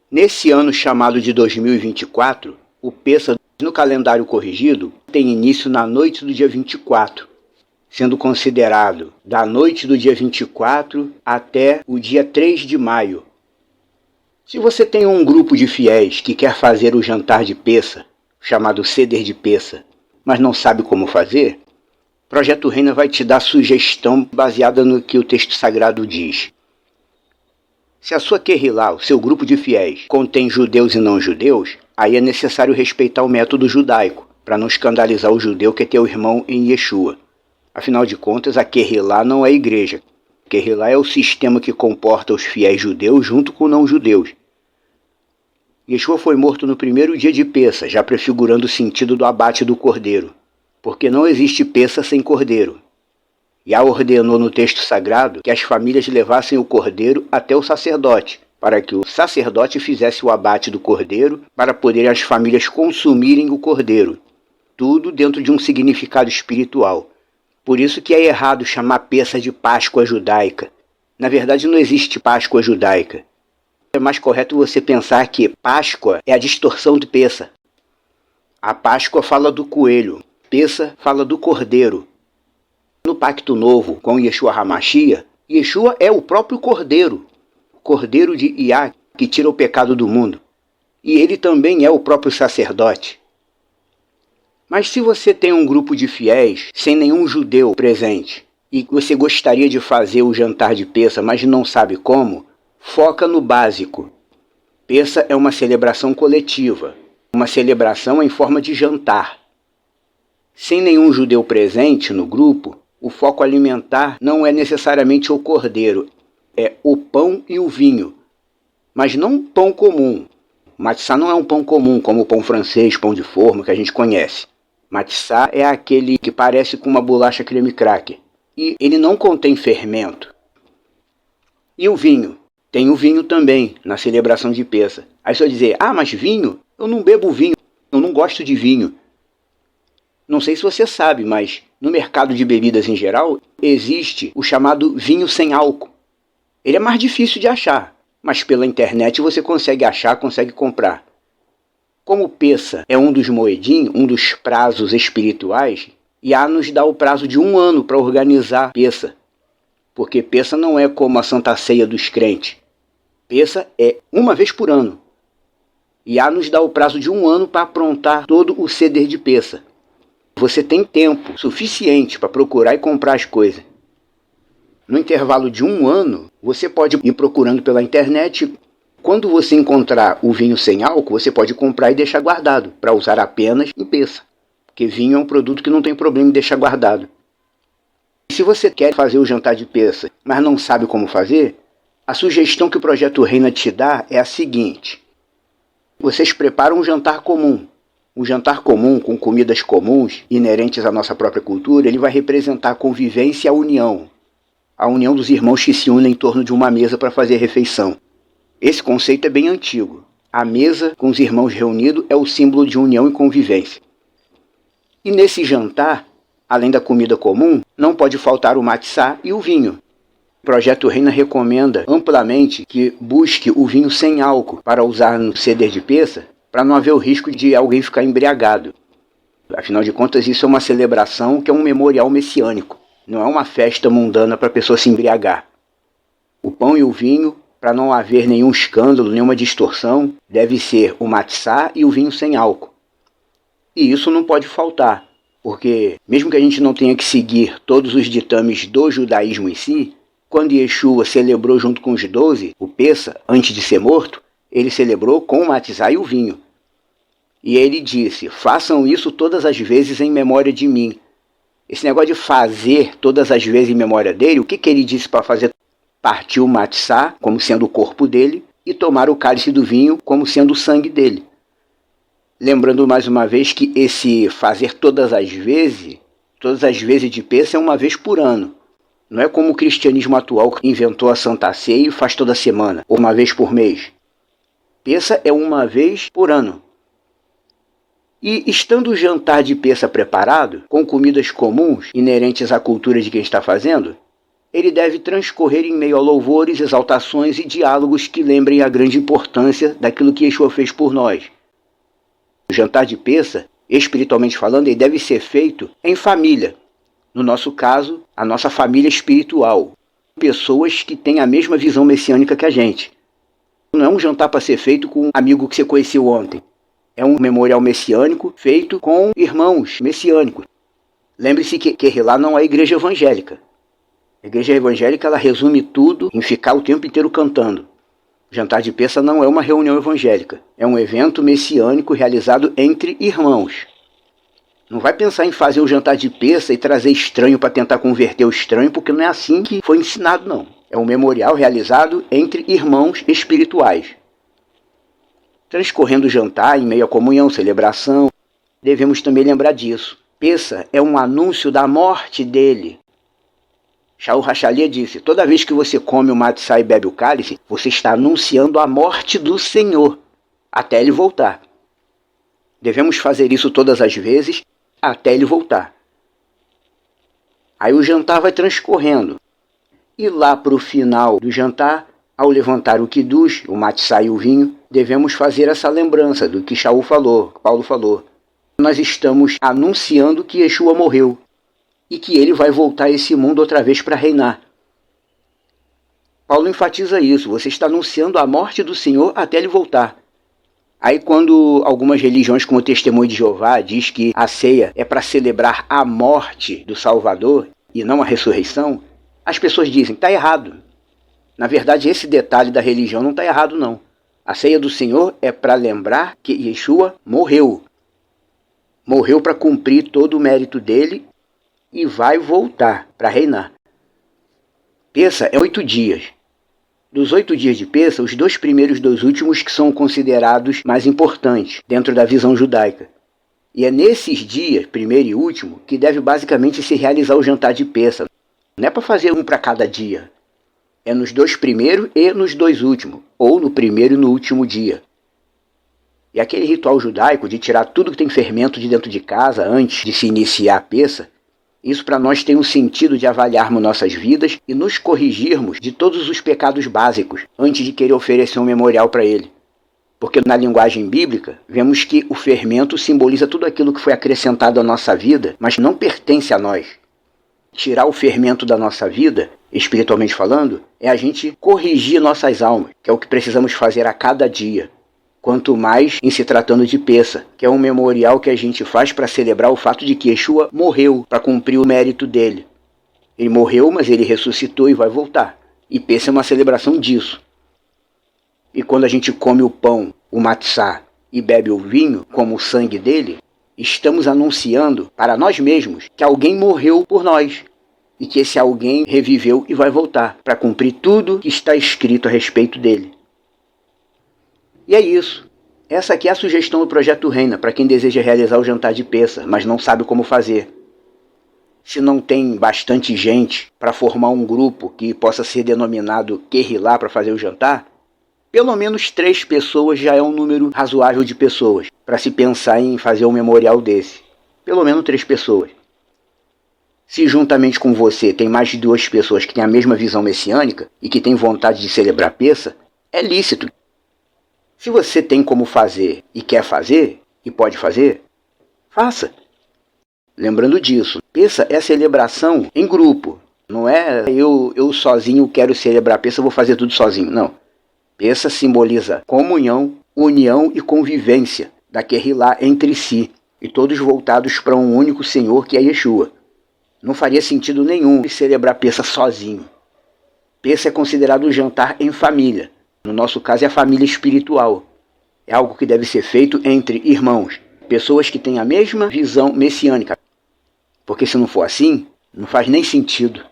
Nesse ano chamado de 2024, o Pêssego, no calendário corrigido, tem início na noite do dia 24, sendo considerado da noite do dia 24 até o dia 3 de maio. Se você tem um grupo de fiéis que quer fazer o jantar de Pêssego, chamado Seder de Pêssego, mas não sabe como fazer, o Projeto Reina vai te dar sugestão baseada no que o texto sagrado diz. Se a sua Querrilá, o seu grupo de fiéis, contém judeus e não judeus, aí é necessário respeitar o método judaico, para não escandalizar o judeu que é teu irmão em Yeshua. Afinal de contas, a Querrilá não é igreja. Querrilá é o sistema que comporta os fiéis judeus junto com não judeus. Yeshua foi morto no primeiro dia de Pêssego, já prefigurando o sentido do abate do cordeiro, porque não existe Pêssego sem cordeiro. Yah ordenou no texto sagrado que as famílias levassem o cordeiro até o sacerdote, para que o sacerdote fizesse o abate do cordeiro, para poderem as famílias consumirem o cordeiro. Tudo dentro de um significado espiritual. Por isso que é errado chamar Pêssego de Páscoa judaica. Na verdade não existe Páscoa judaica. É mais correto você pensar que Páscoa é a distorção de Pêssego. A Páscoa fala do coelho, Pêssego fala do cordeiro. No Pacto Novo com Yeshua HaMashiach, Yeshua é o próprio Cordeiro, Cordeiro de Yah, que tira o pecado do mundo. E ele também é o próprio sacerdote. Mas se você tem um grupo de fiéis sem nenhum judeu presente, e você gostaria de fazer o jantar de Pêssego, mas não sabe como, foca no básico. Pêssego é uma celebração coletiva, uma celebração em forma de jantar. Sem nenhum judeu presente no grupo, o foco alimentar não é necessariamente o cordeiro, é o pão e o vinho. Mas não um pão comum. Matzá não é um pão comum, como o pão francês, pão de forma, que a gente conhece. Matzá é aquele que parece com uma bolacha creme cracker. E ele não contém fermento. E o vinho? Tem o vinho também, na celebração de Pêssego. Aí você vai dizer, mas vinho? Eu não bebo vinho, eu não gosto de vinho. Não sei se você sabe, mas no mercado de bebidas em geral, existe o chamado vinho sem álcool. Ele é mais difícil de achar, mas pela internet você consegue achar, consegue comprar. Como Pêssego é um dos moedim, um dos prazos espirituais, Yah nos dá o prazo de 1 ano para organizar Pêssego. Porque Pêssego não é como a Santa Ceia dos crentes. Pêssego é uma vez por ano. Yah nos dá o prazo de 1 ano para aprontar todo o Seder de Pêssego. Você tem tempo suficiente para procurar e comprar as coisas. No intervalo de 1 ano, você pode ir procurando pela internet. Quando você encontrar o vinho sem álcool, você pode comprar e deixar guardado, para usar apenas em Pêssego. Porque vinho é um produto que não tem problema em deixar guardado. E se você quer fazer o jantar de Pêssego, mas não sabe como fazer, a sugestão que o Projeto Reina te dá é a seguinte. Vocês preparam um jantar comum. Um jantar comum, com comidas comuns, inerentes à nossa própria cultura, ele vai representar a convivência e a união. A união dos irmãos que se unem em torno de uma mesa para fazer refeição. Esse conceito é bem antigo. A mesa com os irmãos reunidos é o símbolo de união e convivência. E nesse jantar, além da comida comum, não pode faltar o matzá e o vinho. O Projeto Reina recomenda amplamente que busque o vinho sem álcool para usar no Seder de Pêssego, para não haver o risco de alguém ficar embriagado. Afinal de contas, isso é uma celebração que é um memorial messiânico. Não é uma festa mundana para a pessoa se embriagar. O pão e o vinho, para não haver nenhum escândalo, nenhuma distorção, deve ser o matzá e o vinho sem álcool. E isso não pode faltar, porque mesmo que a gente não tenha que seguir todos os ditames do judaísmo em si, quando Yeshua celebrou junto com os 12, o Pêssego, antes de ser morto, ele celebrou com o matzá e o vinho. E ele disse, façam isso todas as vezes em memória de mim. Esse negócio de fazer todas as vezes em memória dele, o que ele disse para fazer? Partir o matzá como sendo o corpo dele e tomar o cálice do vinho como sendo o sangue dele. Lembrando mais uma vez que esse fazer todas as vezes de Pêssego é uma vez por ano. Não é como o cristianismo atual que inventou a Santa Ceia e faz toda semana, ou uma vez por mês. Pêssego é uma vez por ano. E estando o jantar de Pêssego preparado, com comidas comuns inerentes à cultura de quem está fazendo, ele deve transcorrer em meio a louvores, exaltações e diálogos que lembrem a grande importância daquilo que Yeshua fez por nós. O jantar de Pêssah, espiritualmente falando, ele deve ser feito em família. No nosso caso, a nossa família espiritual. Pessoas que têm a mesma visão messiânica que a gente. Não é um jantar para ser feito com um amigo que você conheceu ontem. É um memorial messiânico feito com irmãos messiânicos. Lembre-se que Kehillah não é igreja evangélica. A igreja evangélica ela resume tudo em ficar o tempo inteiro cantando. O jantar de Pêssah não é uma reunião evangélica. É um evento messiânico realizado entre irmãos. Não vai pensar em fazer o jantar de Pêssah e trazer estranho para tentar converter o estranho, porque não é assim que foi ensinado, não. É um memorial realizado entre irmãos espirituais. Transcorrendo o jantar em meio à comunhão, celebração, devemos também lembrar disso. Pêssah é um anúncio da morte dele. Shaul Hachalia disse, toda vez que você come o matzá e bebe o cálice, você está anunciando a morte do Senhor, até ele voltar. Devemos fazer isso todas as vezes, até ele voltar. Aí o jantar vai transcorrendo. E lá para o final do jantar, ao levantar o kiddush, o matzá e o vinho, devemos fazer essa lembrança do que Shaul falou, que Paulo falou. Nós estamos anunciando que Yeshua morreu e que ele vai voltar a esse mundo outra vez para reinar. Paulo enfatiza isso, você está anunciando a morte do Senhor até ele voltar. Aí quando algumas religiões como o Testemunho de Jeová diz que a ceia é para celebrar a morte do Salvador e não a ressurreição, as pessoas dizem, está errado. Na verdade, esse detalhe da religião não está errado, não. A ceia do Senhor é para lembrar que Yeshua morreu. Morreu para cumprir todo o mérito dele e vai voltar para reinar. Pêssah é 8 dias. Dos 8 dias de Pêssah, os 2 primeiros dos últimos que são considerados mais importantes dentro da visão judaica. E é nesses dias, primeiro e último, que deve basicamente se realizar o jantar de Pêssah. Não é para fazer um para cada dia. É nos 2 primeiros e nos 2 últimos, ou no primeiro e no último dia. E aquele ritual judaico de tirar tudo que tem fermento de dentro de casa antes de se iniciar a Pêssah, isso para nós tem um sentido de avaliarmos nossas vidas e nos corrigirmos de todos os pecados básicos antes de querer oferecer um memorial para ele. Porque na linguagem bíblica, vemos que o fermento simboliza tudo aquilo que foi acrescentado à nossa vida, mas não pertence a nós. Tirar o fermento da nossa vida, espiritualmente falando, é a gente corrigir nossas almas, que é o que precisamos fazer a cada dia. Quanto mais em se tratando de Pêssah, que é um memorial que a gente faz para celebrar o fato de que Yeshua morreu para cumprir o mérito dele. Ele morreu, mas ele ressuscitou e vai voltar. E Pêssah é uma celebração disso. E quando a gente come o pão, o matzá, e bebe o vinho, como o sangue dele, estamos anunciando para nós mesmos que alguém morreu por nós. E que esse alguém reviveu e vai voltar para cumprir tudo que está escrito a respeito dele. E é isso. Essa aqui é a sugestão do Projeto Reina para quem deseja realizar o jantar de Pêssah, mas não sabe como fazer. Se não tem bastante gente para formar um grupo que possa ser denominado Kehillah para fazer o jantar, pelo menos 3 pessoas já é um número razoável de pessoas para se pensar em fazer um memorial desse. Pelo menos 3 pessoas. Se juntamente com você tem mais de 2 pessoas que têm a mesma visão messiânica e que têm vontade de celebrar Pêssah, é lícito. Se você tem como fazer e quer fazer, e pode fazer, faça. Lembrando disso, Pêssah é celebração em grupo. Não é eu sozinho quero celebrar Pêssah, vou fazer tudo sozinho. Não. Pêssah simboliza comunhão, união e convivência da Kehillah entre si, e todos voltados para um único Senhor que é Yeshua. Não faria sentido nenhum celebrar Pêssah sozinho. Pêssah é considerado um jantar em família. No nosso caso é a família espiritual. É algo que deve ser feito entre irmãos, pessoas que têm a mesma visão messiânica. Porque se não for assim, não faz nem sentido.